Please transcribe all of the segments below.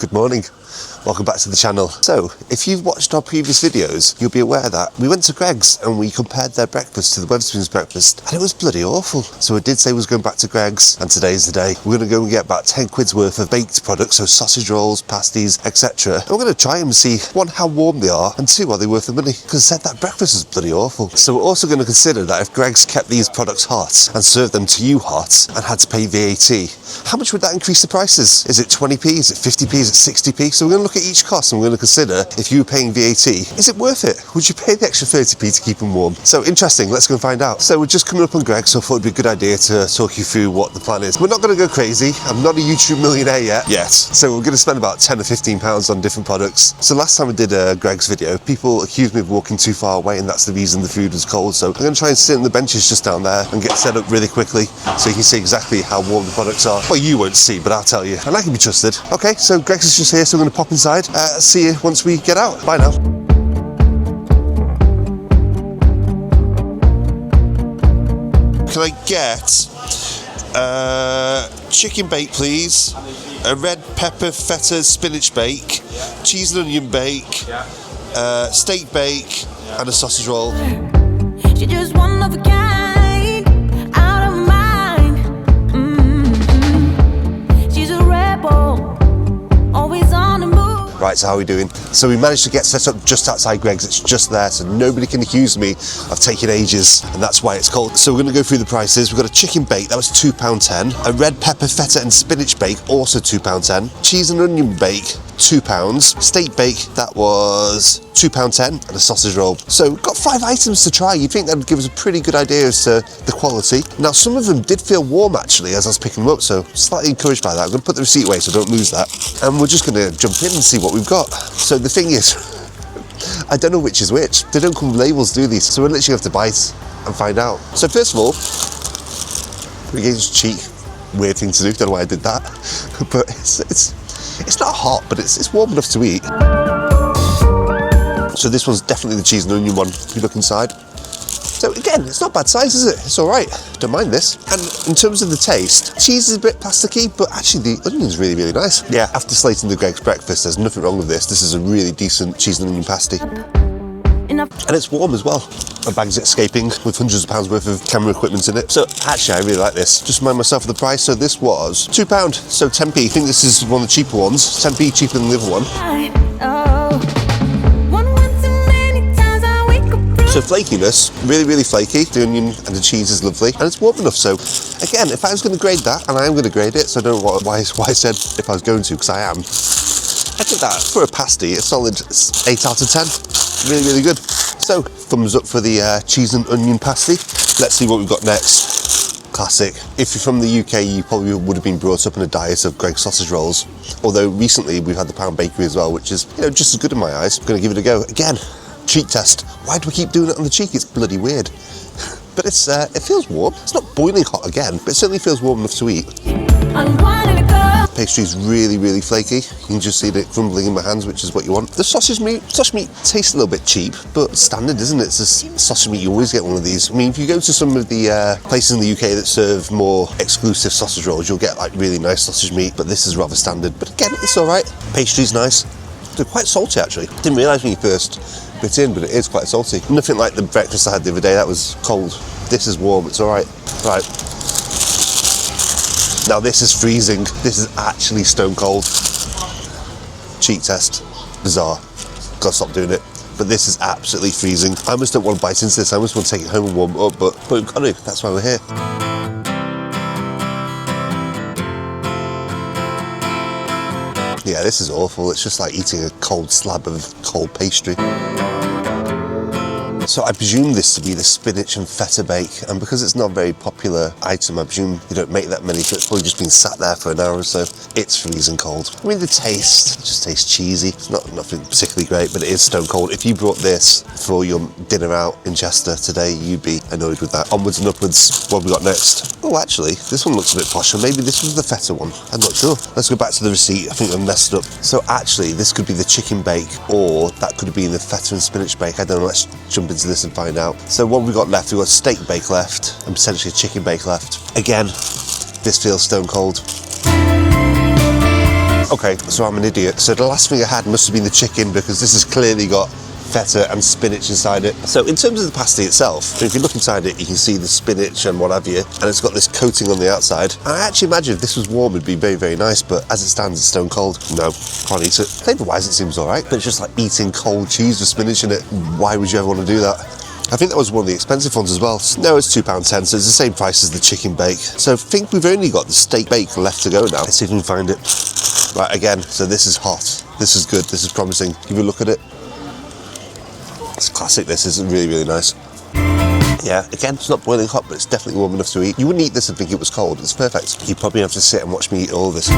Good morning. Welcome back to the channel. So, if you've watched our previous videos, you'll be aware that we went to GREGGS and we compared their breakfast to the Wetherspoons breakfast, and it was bloody awful. So I did say we was going back to GREGGS, and today's the day. We're going to go and get about 10 quid's worth of baked products, so sausage rolls, pasties, etc. And we're going to try them and see, one, how warm they are, and two, are they worth the money? Because I said that breakfast was bloody awful. So we're also going to consider that if GREGGS kept these products hot and served them to you hot and had to pay VAT, how much would that increase the prices? Is it 20p? Is it 50p? Is it 60p? So we're going to look at each cost and we're going to consider, if you were paying VAT, is it worth it? Would you pay the extra 30p to keep them warm? So interesting, let's go and find out. So we're just coming up on GREGGS, so I thought it'd be a good idea to talk you through what the plan is. We're not going to go crazy. I'm not a YouTube millionaire yet. So we're going to spend about 10 or 15 pounds on different products. So last time I did a GREGGS video, people accused me of walking too far away, and that's the reason the food was cold. So I'm going to try and sit on the benches just down there and get set up really quickly so you can see exactly how warm the products are. Well, you won't see, but I'll tell you. And I can be trusted. Okay, so GREGGS is just here, so we're going to pop inside. See you once we get out. Bye now. Can I get chicken bake, please? A red pepper feta spinach bake, cheese and onion bake, steak bake, and a sausage roll. She just one of a kind, out of mind. She's a rebel, always on the move. Right, so how are we doing? So we managed to get set up just outside GREGGS. It's just there, so nobody can accuse me of taking ages, and that's why it's cold. So we're going to go through the prices. We've got a chicken bake, that was £2.10. A red pepper feta and spinach bake, also £2.10. Cheese and onion bake, £2. Steak bake, that was £2.10, and a sausage roll. So we've got 5 items to try. You'd think that would give us a pretty good idea as to the quality. Now, some of them did feel warm actually as I was picking them up, so slightly encouraged by that. I'm going to put the receipt away so I don't lose that. And we're just going to jump in and see what we've got. So the thing is, I don't know which is which. They don't come with labels, do these? So we're literally have to bite and find out. So first of all, we gave us cheek. Weird thing to do, don't know why I did that. But it's not hot, but it's warm enough to eat. So this one's definitely the cheese and onion one, if you look inside. So again, it's not bad size, is it? It's all right, don't mind this. And in terms of the taste, cheese is a bit plasticky, but actually the onion's really, really nice. Yeah, after slating the GREGGS breakfast, there's nothing wrong with this. This is a really decent cheese and onion pasty. And it's warm as well. My bag's escaping with hundreds of pounds worth of camera equipment in it. So actually, I really like this. Just remind myself of the price. So this was £2, so 10p. I think this is one of the cheaper ones. 10p cheaper than the other one. So flakiness, really, really flaky. The onion and the cheese is lovely, and it's warm enough. So again, if I was going to grade that, and I am going to grade it, so I don't know why I said if I was going to, because I am. I think that for a pasty, a solid 8 out of 10. Really, really good. So thumbs up for the cheese and onion pasty. Let's see what we've got next. Classic. If you're from the UK, you probably would have been brought up in a diet of GREGGS sausage rolls. Although recently we've had the Pound Bakery as well, which is, you know, just as good in my eyes. I'm going to give it a go again. Cheek test. Why do we keep doing it on the cheek? It's bloody weird. But it's it feels warm. It's not boiling hot again, but it certainly feels warm enough to eat. Pastry's really, really flaky. You can just see it crumbling in my hands, which is what you want. The sausage meat tastes a little bit cheap, but standard, isn't it? It's just sausage meat, you always get one of these. I mean, if you go to some of the places in the UK that serve more exclusive sausage rolls, you'll get like really nice sausage meat, but this is rather standard. But again, it's all right. Pastry's nice. They're quite salty, actually. Didn't realise when you first bit in, but it is quite salty. Nothing like the breakfast I had the other day. That was cold. This is warm. It's all right. Right. Now this is freezing. This is actually stone cold. Cheek test. Bizarre. Gotta stop doing it. But this is absolutely freezing. I almost don't want to bite into this. I almost want to take it home and warm it up, but we've got to. That's why we're here. Yeah, this is awful. It's just like eating a cold slab of cold pastry. So I presume this to be the spinach and feta bake, and because it's not a very popular item, I presume you don't make that many, so it's probably just been sat there for an hour or so. It's freezing cold. I mean, the taste just tastes cheesy. It's nothing particularly great, but it is stone cold. If you brought this for your dinner out in Chester today, you'd be annoyed with that. Onwards and upwards. What have we got next? Oh, actually, this one looks a bit posher. Maybe this was the feta one. I'm not sure. Let's go back to the receipt. I think I messed up. So actually, this could be the chicken bake, or that could have been the feta and spinach bake. I don't know. Let's jump into this and find out. So what have we got left? We've got steak bake left and potentially a chicken bake left. Again, this feels stone cold. Okay, so I'm an idiot. So the last thing I had must have been the chicken, because this has clearly got feta and spinach inside it. So in terms of the pasty itself, if you look inside it, you can see the spinach and what have you, and it's got this coating on the outside. And I actually imagine if this was warm, it'd be very, very nice, but as it stands, it's stone cold. No, can't eat it. Flavour-wise, it seems all right, but it's just like eating cold cheese with spinach in it. Why would you ever want to do that? I think that was one of the expensive ones as well. No, it's £2.10, so it's the same price as the chicken bake. So I think we've only got the steak bake left to go now. Let's see if we can find it. Right, again, so this is hot. This is good, this is promising. Give you a look at it. It's classic, this is really, really nice. Yeah, again, it's not boiling hot, but it's definitely warm enough to eat. You wouldn't eat this and think it was cold, it's perfect. You probably have to sit and watch me eat all this.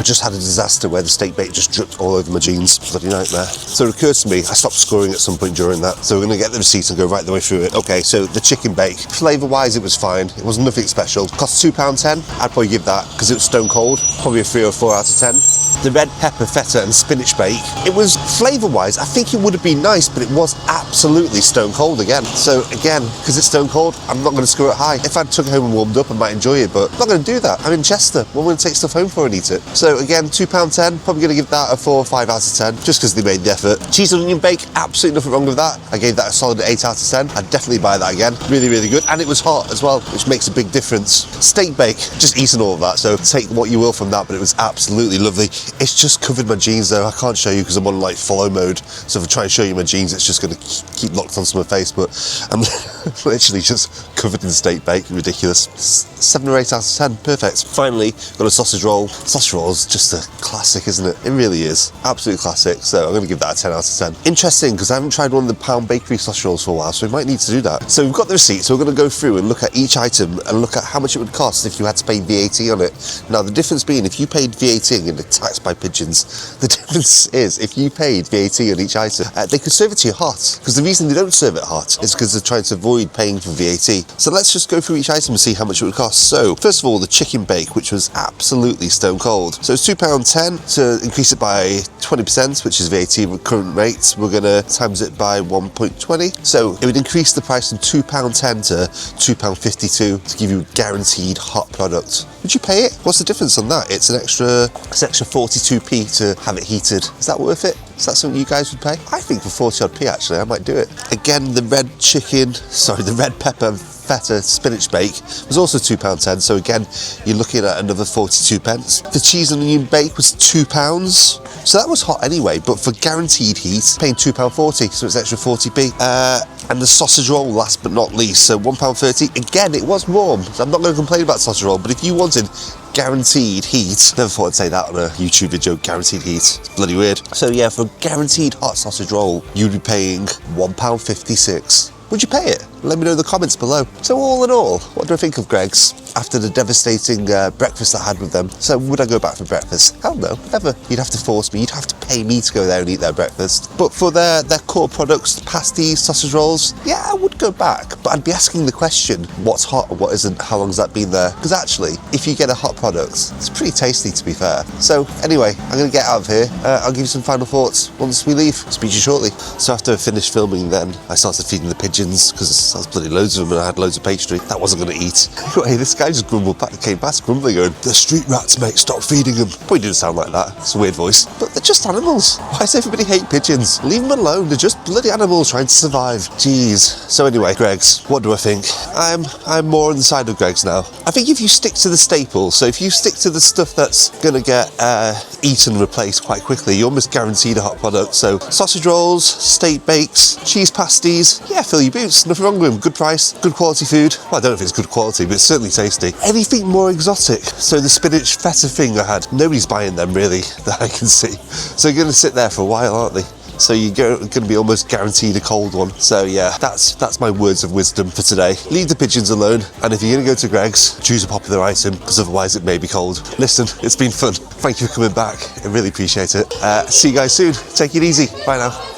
Just had a disaster where the steak bake just dripped all over my jeans. Bloody nightmare. So it occurs to me, I stopped scoring at some point during that. So we're going to get the receipt and go right the way through it. Okay, so the chicken bake. Flavour-wise, it was fine. It was nothing special. Cost £2.10. I'd probably give that, because it was stone cold. Probably a 3 or 4 out of 10. The red pepper, feta and spinach bake. It was, flavour-wise, I think it would have been nice, but it was absolutely stone cold again. So again, because it's stone cold, I'm not going to score it high. If I took it home and warmed up, I might enjoy it, but I'm not going to do that. I'm in Chester. What am I going to take stuff home for and eat it? So again, £2.10, probably going to give that a 4 or 5 out of 10, just because they made the effort. Cheese and onion bake, absolutely nothing wrong with that. I gave that a solid 8 out of 10. I'd definitely buy that again. Really, really good. And it was hot as well, which makes a big difference. Steak bake, just eating all of that, so take what you will from that, but it was absolutely lovely. It's just covered my jeans though. I can't show you because I'm on like follow mode, so if I try and show you my jeans, it's just going to keep locked onto my face, but I'm literally just covered in steak bake. Ridiculous. 7 or 8 out of 10, perfect. Finally, got a sausage roll. Sausage roll is just a classic, isn't it? It really is. Absolute classic, so I'm going to give that a 10 out of 10. Interesting, because I haven't tried one of the Pound Bakery sausage rolls for a while, so we might need to do that. So we've got the receipt, so we're going to go through and look at each item and look at how much it would cost if you had to pay VAT on it. Now, the difference being, if you paid VAT and get taxed by pigeons, the difference is, if you paid VAT on each item, they could serve it to you hot, because the reason they don't serve it hot is because they're trying to avoid paying for VAT. So let's just go through each item and see how much it would cost. So, first of all, the chicken bake, which was absolutely stone cold. So it's £2.10. To increase it by 20%, which is VAT with current rates, we're going to times it by 1.20. So it would increase the price from £2.10 to £2.52 to give you a guaranteed hot product. Would you pay it? What's the difference on that? It's an extra 42p to have it heated. Is that worth it? Is that something you guys would pay? I think for 40 odd p actually, I might do it. Again, the red pepper feta spinach bake was also £2.10, so again, you're looking at another 42 pence. The cheese and onion bake was £2, so that was hot anyway, but for guaranteed heat, paying £2.40, so it's extra 40p. And the sausage roll, last but not least, so £1.30. Again, it was warm, so I'm not going to complain about sausage roll, but if you wanted guaranteed heat, never thought I'd say that on a YouTube video, guaranteed heat, it's bloody weird. So yeah, for a guaranteed hot sausage roll, you'd be paying £1.56. Would you pay it? Let me know in the comments below. So all in all, what do I think of Greggs after the devastating breakfast I had with them? So would I go back for breakfast? Hell no, never. You'd have to force me, you'd have to pay me to go there and eat their breakfast. But for their core products, pasties, sausage rolls, yeah, I would go back. But I'd be asking the question, what's hot and what isn't? How long's that been there? Because actually, if you get a hot product, it's pretty tasty to be fair. So anyway, I'm going to get out of here. I'll give you some final thoughts once we leave. Speak to you shortly. So after I finished filming then, I started feeding the pigeons because I was bloody loads of them and I had loads of pastry. That wasn't going to eat. Anyway, this guy just came past grumbling going, "The street rats, mate, stop feeding them." Probably didn't sound like that. It's a weird voice. But they're just animals. Why does everybody hate pigeons? Leave them alone. They're just bloody animals trying to survive. Jeez. So anyway, Greggs, what do I think? I'm more on the side of Greggs now. I think if you stick to the staples, so if you stick to the stuff that's going to get eaten and replaced quite quickly, you're almost guaranteed a hot product. So sausage rolls, steak bakes, cheese pasties, yeah, fill your boots. Nothing wrong with them. Good price, good quality food. Well, I don't know if it's good quality, but it's certainly tasty. Anything more exotic? So the spinach feta thing I had, nobody's buying them really that I can see. So you're going to sit there for a while, aren't they? So you're going to be almost guaranteed a cold one. So yeah, that's my words of wisdom for today. Leave the pigeons alone, and if you're going to go to Greggs, choose a popular item, because otherwise it may be cold. Listen, it's been fun. Thank you for coming back. I really appreciate it. See you guys soon. Take it easy. Bye now.